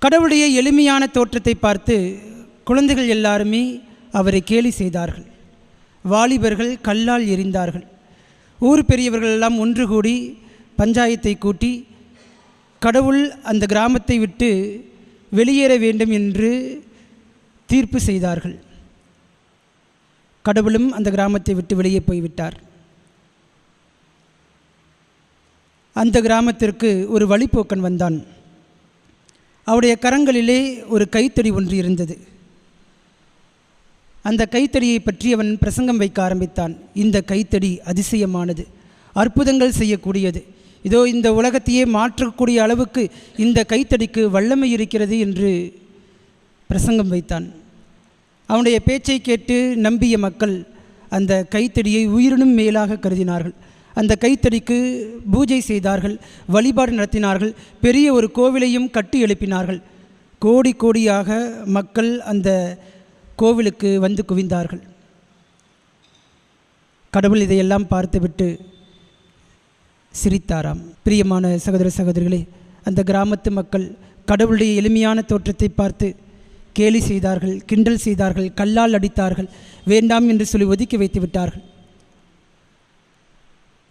கடவுளுடைய எளிமையான தோற்றத்தை பார்த்து குழந்தைகள் எல்லாருமே அவரை கேலி செய்தார்கள். வாலிபர்கள் கல்லால் எறிந்தார்கள். ஊர் பெரியவர்கள் எல்லாம் ஒன்று கூடி பஞ்சாயத்தை கூட்டி கடவுள் அந்த கிராமத்தை விட்டு வெளியேற வேண்டும் என்று தீர்ப்பு செய்தார்கள். கடவுளும் அந்த கிராமத்தை விட்டு வெளியே போய்விட்டார். அந்த கிராமத்திற்கு ஒரு வழிப்போக்கன் வந்தான். அவருடைய கரங்களிலே ஒரு கைத்தடி ஒன்று இருந்தது. அந்த கைத்தடியை பற்றி அவன் பிரசங்கம் வைக்க ஆரம்பித்தான். இந்த கைத்தடி அதிசயமானது, அற்புதங்கள் செய்யக்கூடியது. இதோ இந்த உலகத்தையே மாற்றக்கூடிய அளவுக்கு இந்த கைத்தடிக்கு வல்லமை இருக்கிறது என்று பிரசங்கம் வைத்தான். அவனுடைய பேச்சை கேட்டு நம்பிய மக்கள் அந்த கைத்தடியை உயிரினும் மேலாக கருதினார்கள். அந்த கைத்தடிக்கு பூஜை செய்தார்கள், வழிபாடு நடத்தினார்கள், பெரிய ஒரு கோவிலையும் கட்டி எழுப்பினார்கள். கோடி கோடியாக மக்கள் அந்த கோவிலுக்கு வந்து குவிந்தார்கள். கடவுள் இதையெல்லாம் பார்த்துவிட்டு சிரித்தாராம். பிரியமான சகோதர சகோதரிகளே, அந்த கிராமத்து மக்கள் கடவுளுடைய எளிமையான தோற்றத்தை பார்த்து கேலி செய்தார்கள், கிண்டல் செய்தார்கள், கல்லால் அடித்தார்கள், வேண்டாம் என்று சொல்லி ஒதுக்கி வைத்து விட்டார்கள்.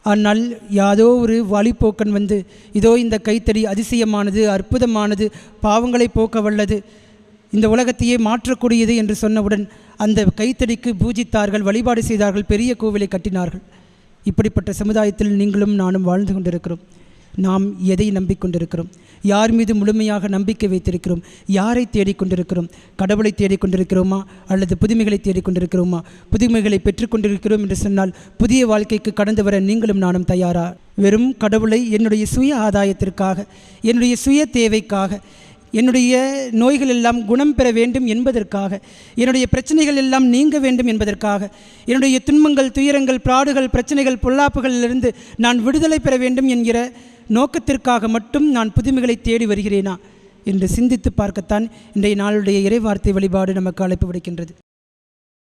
ஆனால் யாதோ ஒரு வழிப்போக்கன் வந்து இதோ இந்த கைத்தடி அதிசயமானது, அற்புதமானது, பாவங்களை போக்க வல்லது, இந்த உலகத்தையே மாற்றக்கூடியது என்று சொன்னவுடன் அந்த கைத்தடிக்கு பூஜித்தார்கள், வழிபாடு செய்தார்கள், பெரிய கோவிலை கட்டினார்கள். இப்படிப்பட்ட சமுதாயத்தில் நீங்களும் நானும் வாழ்ந்து கொண்டிருக்கிறோம். நாம் எதை நம்பிக்கொண்டிருக்கிறோம்? யார் மீது முழுமையாக நம்பிக்கை வைத்திருக்கிறோம்? யாரை தேடிக்கொண்டிருக்கிறோம்? கடவுளை தேடிக்கொண்டிருக்கிறோமா அல்லது புதுமைகளை தேடிக்கொண்டிருக்கிறோமா? புதுமைகளை பெற்றுக்கொண்டிருக்கிறோம் என்று சொன்னால் புதிய வாழ்க்கைக்கு கடந்து வர நீங்களும் நானும் தயாரா? வெறும் கடவுளை என்னுடைய சுய ஆதாயத்திற்காக, என்னுடைய சுய தேவைக்காக, என்னுடைய நோய்கள் எல்லாம் குணம் பெற வேண்டும் என்பதற்காக, என்னுடைய பிரச்சனைகள் எல்லாம் நீங்க வேண்டும் என்பதற்காக, என்னுடைய துன்பங்கள், துயரங்கள், பாடுகள், பிரச்சனைகள், பொல்லாப்புகளிலிருந்து நான் விடுதலை பெற வேண்டும் என்கிற நோக்கத்திற்காக மட்டும் நான் புதுமைகளை தேடி வருகிறேனா என்று சிந்தித்து பார்க்கத்தான் இன்றைய நாளுடைய இறைவார்த்தை வழிபாடு நமக்கு அழைப்பு விடுக்கின்றது.